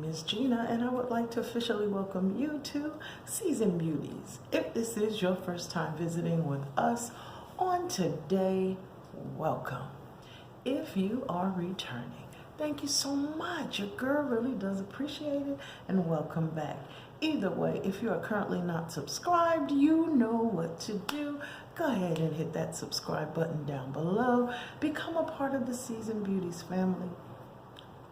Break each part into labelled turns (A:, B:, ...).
A: name is Gina, and I would like to officially welcome you to Season Beauties. If this is your first time visiting with us on today, welcome. If you are returning, thank you so much. Your girl really does appreciate it, and welcome back. Either way, if you are currently not subscribed, you know what to do. Go ahead and hit that subscribe button down below. Become a part of the Season Beauties family.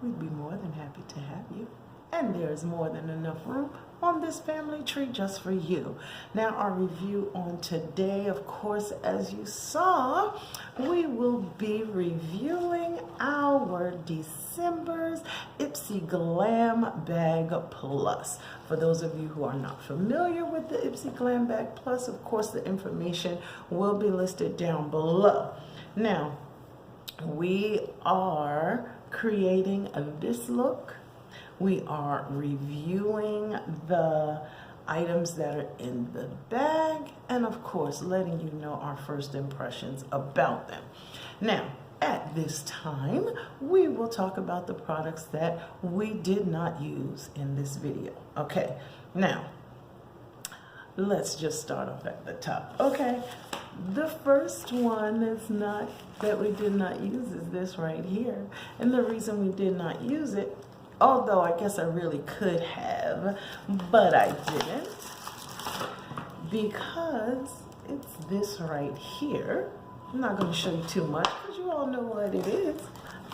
A: We'd be more than happy to have you. And there's more than enough room on this family tree just for you. Now, our review on today, of course, as you saw, we will be reviewing our December's IPSY Glam Bag Plus. For those of you who are not familiar with the IPSY Glam Bag Plus, of course, the information will be listed down below. Now, we are creating this look. We are reviewing the items that are in the bag, and of course letting you know our first impressions about them. Now, at this time, we will talk about the products that we did not use in this video. Okay, now let's just start off at the top. Okay, the first one that we did not use is this right here. And the reason we did not use it, although I guess I really could have, but I didn't, because it's this right here. I'm not going to show you too much because you all know what it is.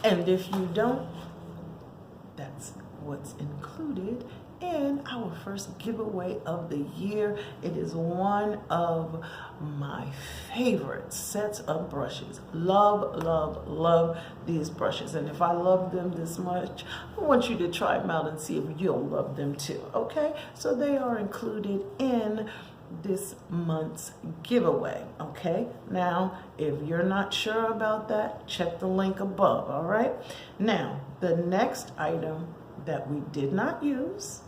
A: And if you don't, that's what's included in our first giveaway of the year. It is one of my favorite sets of brushes. Love, love, love these brushes. And if I love them this much, I want you to try them out and see if you'll love them too. Okay, so they are included in this month's giveaway. Okay, now if you're not sure about that, check the link above. All right, now the next item that we did not use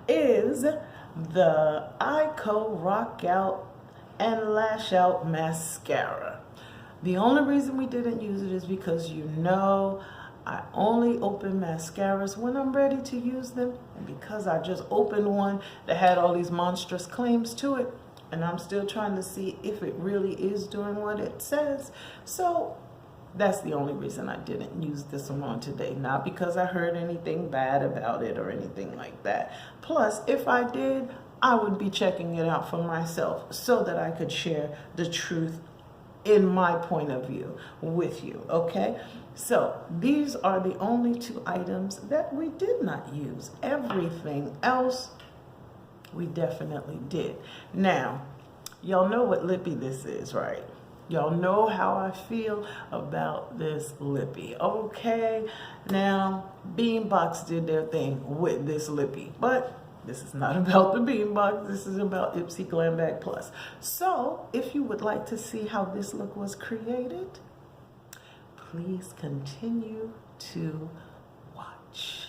A: is the IPSY Rock Out and Lash Out Mascara. The only reason we didn't use it is because you know I only open mascaras when I'm ready to use them, and because I just opened one that had all these monstrous claims to it, and I'm still trying to see if it really is doing what it says. So that's the only reason I didn't use this one on today. Not because I heard anything bad about it or anything like that. Plus, if I did, I would be checking it out for myself so that I could share the truth in my point of view with you, okay? So these are the only two items that we did not use. Everything else, we definitely did. Now, y'all know what lippy this is, right? Y'all know how I feel about this lippy. Okay, now Beanbox did their thing with this lippy, but this is not about the Beanbox. This is about IPSY Glam Bag Plus. So if you would like to see how this look was created, please continue to watch.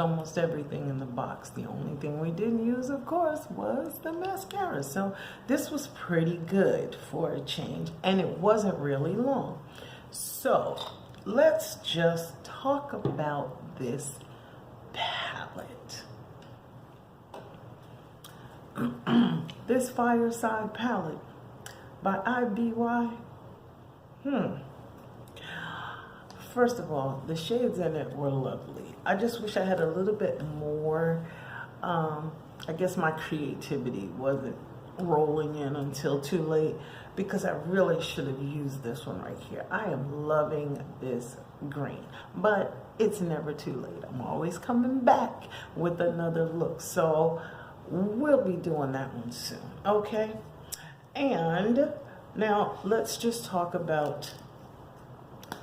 A: almost everything in the box. The only thing we didn't use, of course, was the mascara. So this was pretty good for a change, and it wasn't really long. So let's just talk about this palette. This Fireside palette by IPSY. First of all, the shades in it were lovely. I just wish I had a little bit more. I guess my creativity wasn't rolling in until too late, because I really should have used this one right here. I am loving this green, but it's never too late. I'm always coming back with another look. So we'll be doing that one soon, okay? And now let's just talk about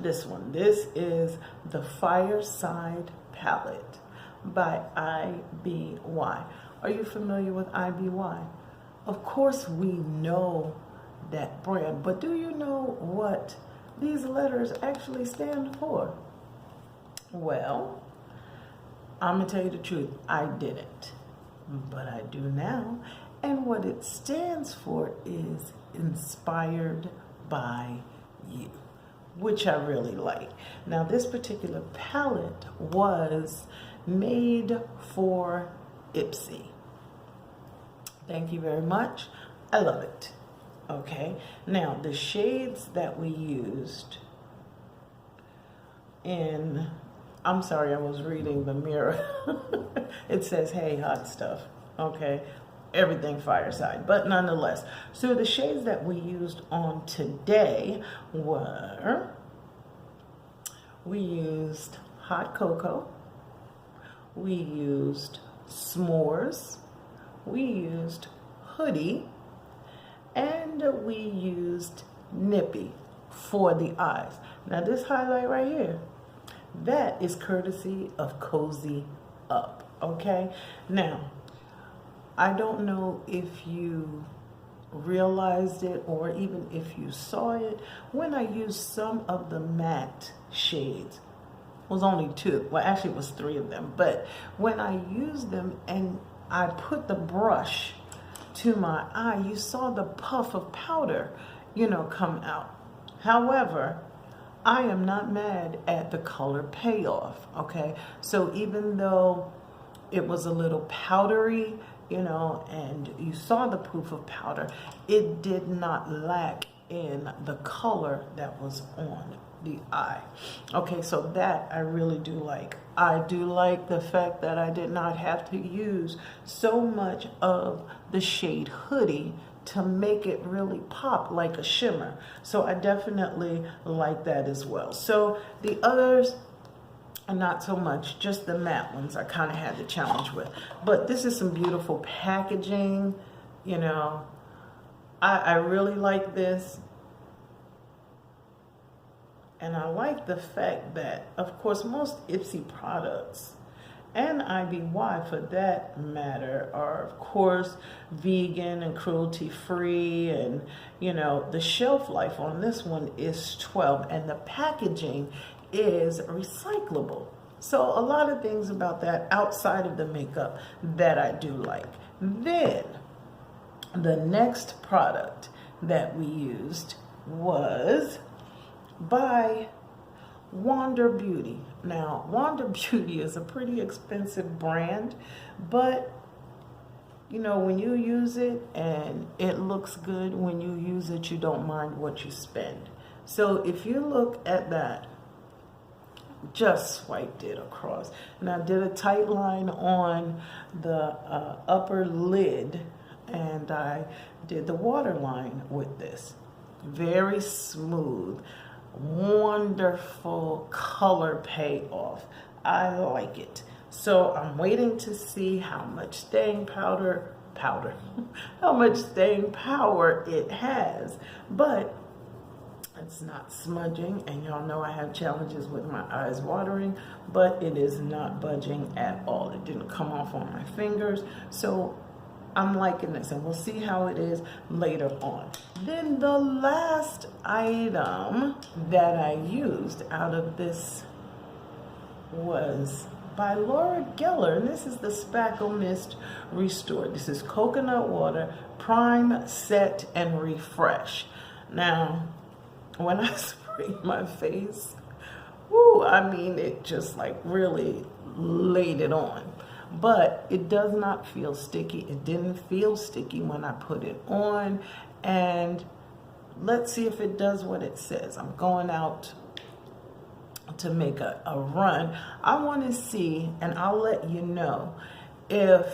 A: this one. This is the Fireside palette by IPSY. Are you familiar with IPSY? Of course we know that brand, but do you know what these letters actually stand for? Well, I'm gonna tell you the truth, I didn't, but I do now. And what it stands for is inspired by you, which I really like. Now, this particular palette was made for IPSY. Thank you very much. I love it. Okay, now the shades that we used in, I'm sorry, I was reading the mirror. It says, hey, hot stuff. Okay, everything Fireside, but nonetheless. So the shades that we used on today were, we used Hot Cocoa, we used S'mores, we used Hoodie, and we used Nippy for the eyes. Now this highlight right here, that is courtesy of Cozy Up, okay? Now, I don't know if you realized it or even if you saw it, when I used some of the matte shades, it was only two, well actually it was three of them, but when I used them and I put the brush to my eye, you saw the puff of powder, come out. However, I am not mad at the color payoff, okay? So even though it was a little powdery, and you saw the proof of powder, it did not lack in the color that was on the eye. Okay, so that I really do like. I do like the fact that I did not have to use so much of the shade Hoodie to make it really pop like a shimmer. So I definitely like that as well. So the others, not so much, just the matte ones I kind of had the challenge with. But this is some beautiful packaging, I really like this. And I like the fact that, of course, most IPSY products, and IPSY for that matter, are of course vegan and cruelty free, and the shelf life on this one is 12, and the packaging is recyclable. So a lot of things about that outside of the makeup that I do like. Then the next product that we used was by Wander Beauty. Now, Wander Beauty is a pretty expensive brand, but when you use it and it looks good, when you use it, you don't mind what you spend. So if you look at that, just swiped it across. And I did a tight line on the upper lid, and I did the waterline with this. Very smooth, wonderful color payoff. I like it. So I'm waiting to see how much staying power it has, but it's not smudging, and y'all know I have challenges with my eyes watering, but it is not budging at all. It didn't come off on my fingers, so I'm liking this, and we'll see how it is later on. Then the last item that I used out of this was by Laura Geller, and this is the Spackle Mist Restore. This is coconut water, prime, set, and refresh. Now, when I sprayed my face, woo, I mean, it just like really laid it on. But it does not feel sticky. It didn't feel sticky when I put it on. And let's see if it does what it says. I'm going out to make a run. I want to see, and I'll let you know if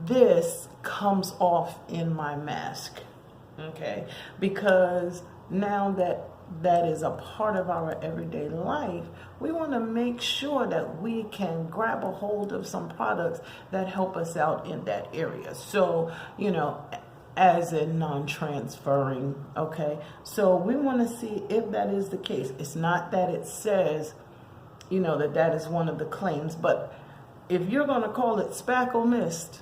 A: this comes off in my mask, okay? Because now that that is a part of our everyday life, we want to make sure that we can grab a hold of some products that help us out in that area. So, you know, as in non-transferring, okay? So we want to see if that is the case. It's not that it says, you know, that that is one of the claims, but if you're going to call it Spackle Mist,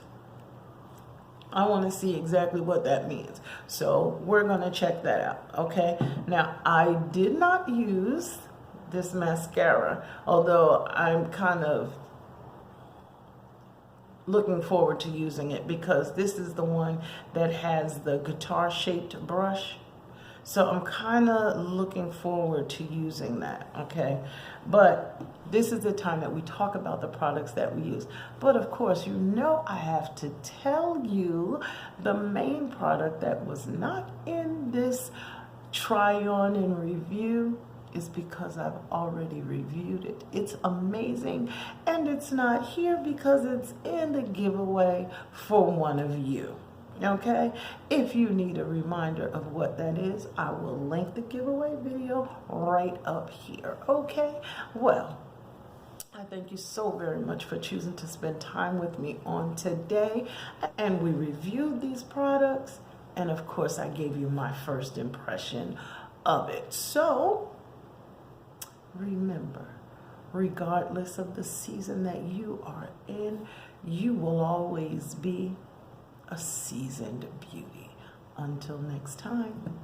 A: I want to see exactly what that means. So we're going to check that out, okay? Now, I did not use this mascara, although I'm kind of looking forward to using it because this is the one that has the guitar shaped brush. So I'm kind of looking forward to using that, okay? But this is the time that we talk about the products that we use. But of course, you know I have to tell you the main product that was not in this try on and review is because I've already reviewed it. It's amazing, and it's not here because it's in the giveaway for one of you, okay? If you need a reminder of what that is, I will link the giveaway video right up here, okay? Well, I thank you so very much for choosing to spend time with me on today, and we reviewed these products, and of course I gave you my first impression of it. So remember, regardless of the season that you are in, you will always be a seasoned beauty. Until next time.